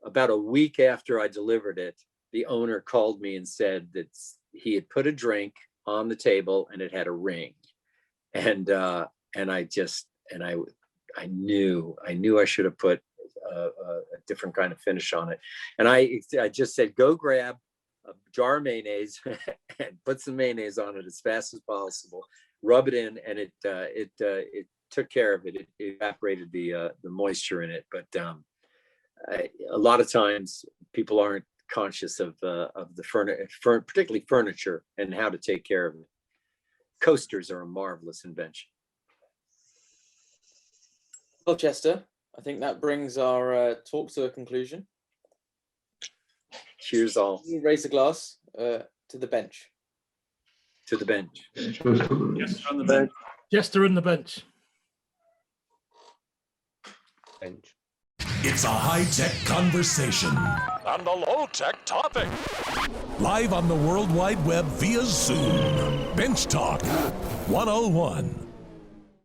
about a week after I delivered it, the owner called me and said that he had put a drink on the table and it had a ring. And I knew I should have put a different kind of finish on it. And I just said, go grab a jar of mayonnaise and put some mayonnaise on it as fast as possible. Rub it in, and it took care of it. It evaporated the moisture in it. But a lot of times people aren't conscious of the particularly furniture and how to take care of it. Coasters are a marvelous invention. Well, Chester, I think that brings our talk to a conclusion. Cheers all. You raise a glass to the bench. To the bench. Yes, on the bench. Chester and the bench. Bench. It's a high-tech conversation. And a low-tech topic. Live on the World Wide Web via Zoom. Bench Talk 101.